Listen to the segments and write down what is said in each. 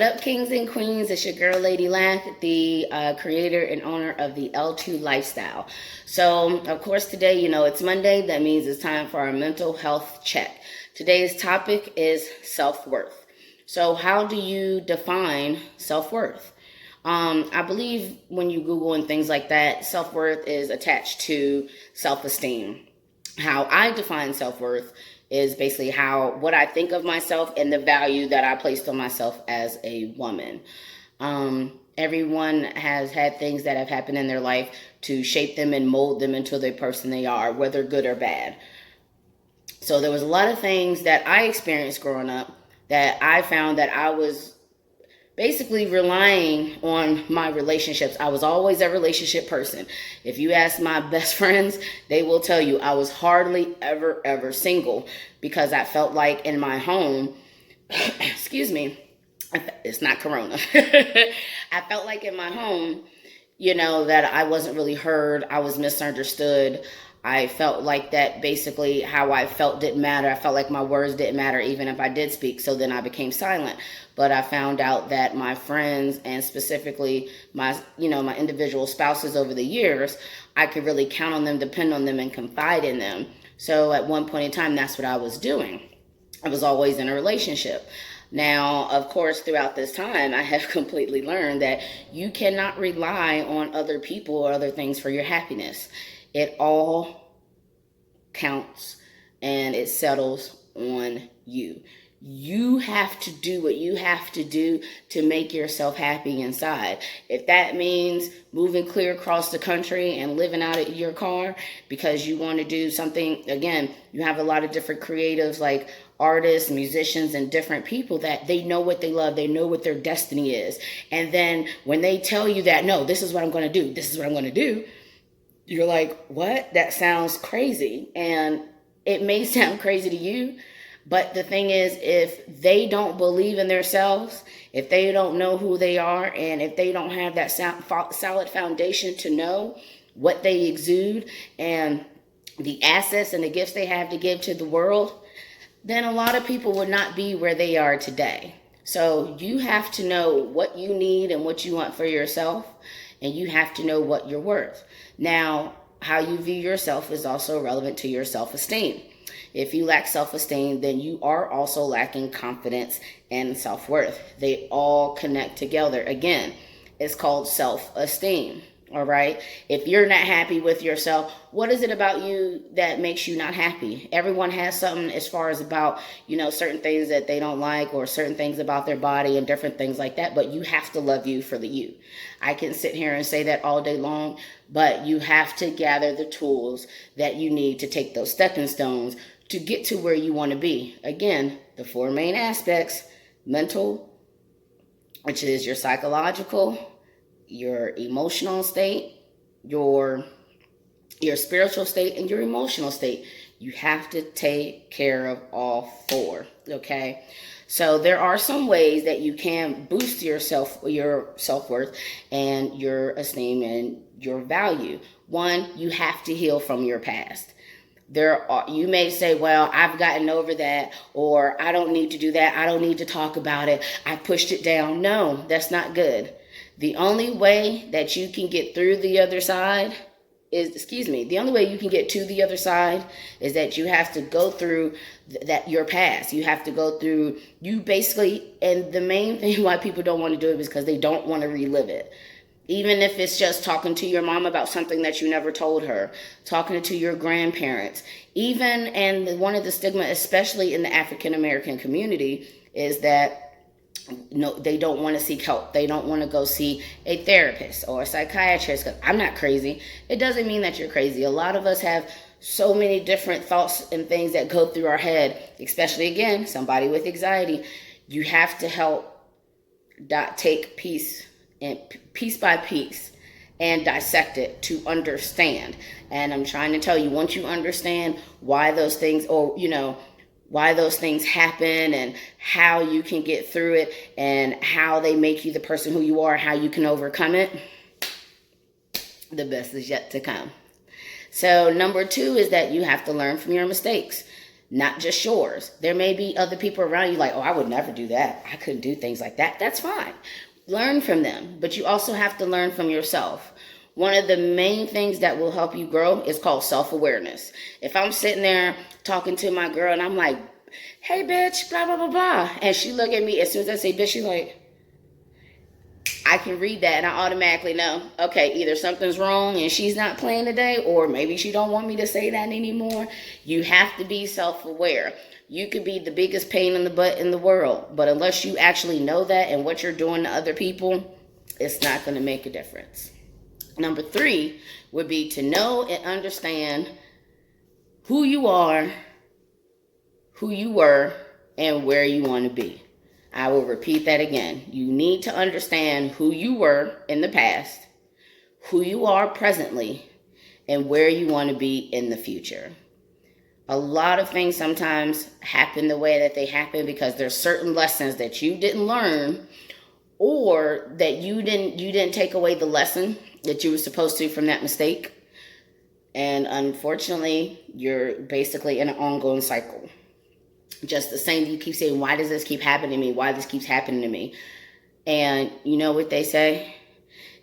What up, kings and queens? It's your girl, Lady Laugh, the creator and owner of the L2 Lifestyle. So, of course, today, it's Monday. That means it's time for our mental health check. Today's topic is self-worth. So, how do you define self-worth? I believe when you Google and things like that, self-worth is attached to self-esteem. How I define self-worth is basically what I think of myself and the value that I placed on myself as a woman. Everyone has had things that have happened in their life to shape them and mold them into the person they are, whether good or bad. So there was a lot of things that I experienced growing up that I found that I was basically relying on my relationships. I was always a relationship person. If you ask my best friends, they will tell you I was hardly ever single, because I felt like in my home, excuse me, it's not Corona. I felt like in my home, that I wasn't really heard. I was misunderstood. I felt like that basically how I felt didn't matter. I felt like my words didn't matter even if I did speak. So then I became silent. But I found out that my friends, and specifically my individual spouses over the years, I could really count on them, depend on them, and confide in them. So at one point in time, that's what I was doing. I was always in a relationship. Now, of course, throughout this time, I have completely learned that you cannot rely on other people or other things for your happiness. It all counts and it settles on you. You have to do what you have to do to make yourself happy inside. If that means moving clear across the country and living out of your car because you want to do something, again, you have a lot of different creatives like artists, musicians, and different people that they know what they love. They know what their destiny is. And then when they tell you that, no, this is what I'm going to do. This is what I'm going to do. You're like, what? That sounds crazy. And it may sound crazy to you, but the thing is, if they don't believe in themselves, if they don't know who they are, and if they don't have that solid foundation to know what they exude and the assets and the gifts they have to give to the world, then a lot of people would not be where they are today. So you have to know what you need and what you want for yourself, and you have to know what you're worth. Now, how you view yourself is also relevant to your self-esteem. If you lack self-esteem, then you are also lacking confidence and self-worth. They all connect together. Again, it's called self-esteem. All right. If you're not happy with yourself, what is it about you that makes you not happy? Everyone has something as far as about, certain things that they don't like, or certain things about their body and different things like that. But you have to love you for the you. I can sit here and say that all day long, but you have to gather the tools that you need to take those stepping stones to get to where you want to be. Again, the four main aspects: mental, which is your psychological, your emotional state, your spiritual state, and your emotional state. You have to take care of all four, okay? So there are some ways that you can boost your self-worth and your esteem and your value. One, you have to heal from your past. You may say, well, I've gotten over that, or I don't need to do that. I don't need to talk about it. I pushed it down. No, that's not good. The only way that you can get through the other side the only way you can get to the other side is that you have to go through your past. You have to go through, and the main thing why people don't want to do it is because they don't want to relive it. Even if it's just talking to your mom about something that you never told her, talking to your grandparents, and one of the stigma, especially in the African American community, is that they don't want to seek help. They don't want to go see a therapist or a psychiatrist. Because I'm not crazy. It doesn't mean that you're crazy. A lot of us have so many different thoughts and things that go through our head, especially, again, somebody with anxiety. You have to help take piece by piece and dissect it to understand. And I'm trying to tell you, once you understand why those things, why those things happen and how you can get through it and how they make you the person who you are, how you can overcome it, the best is yet to come. So number 2 is that you have to learn from your mistakes. not just yours. There may be other people around you like, oh, I would never do that. I couldn't do things like that. That's fine. Learn from them, but you also have to learn from yourself. One of the main things that will help you grow is called self-awareness. If I'm sitting there talking to my girl and I'm like, hey, bitch, blah, blah, blah, blah. And she look at me, as soon as I say bitch, she's like, I can read that and I automatically know, okay, either something's wrong and she's not playing today, or maybe she don't want me to say that anymore. You have to be self-aware. You could be the biggest pain in the butt in the world, but unless you actually know that and what you're doing to other people, it's not going to make a difference. Number 3 would be to know and understand who you are, who you were, and where you want to be. I will repeat that again. You need to understand who you were in the past, who you are presently, and where you want to be in the future. A lot of things sometimes happen the way that they happen because there's certain lessons that you didn't learn, or that you didn't take away the lesson that you were supposed to from that mistake. And unfortunately, you're basically in an ongoing cycle. Just the same, you keep saying, why does this keep happening to me? Why this keeps happening to me? And you know what they say?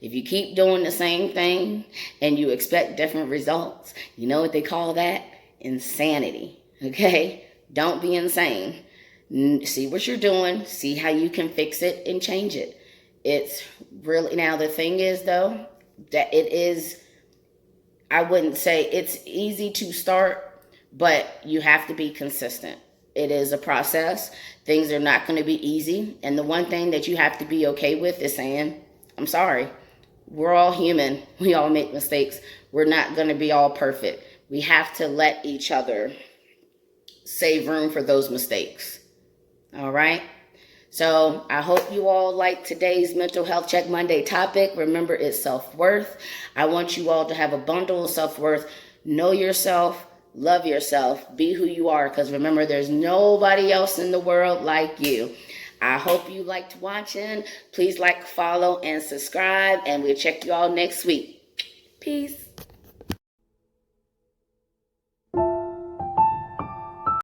If you keep doing the same thing and you expect different results, you know what they call that? Insanity. Okay? Don't be insane. See what you're doing. See how you can fix it and change it. It's really, now the thing is though, that it is, I wouldn't say it's easy to start, but you have to be consistent. It is a process. Things are not going to be easy. And the one thing that you have to be okay with is saying, I'm sorry. We're all human. We all make mistakes. We're not going to be all perfect. We have to let each other save room for those mistakes. All right? So I hope you all like today's Mental Health Check Monday topic. Remember, it's self-worth. I want you all to have a bundle of self-worth. Know yourself. Love yourself. Be who you are. Because remember, there's nobody else in the world like you. I hope you liked watching. Please like, follow, and subscribe. And we'll check you all next week. Peace.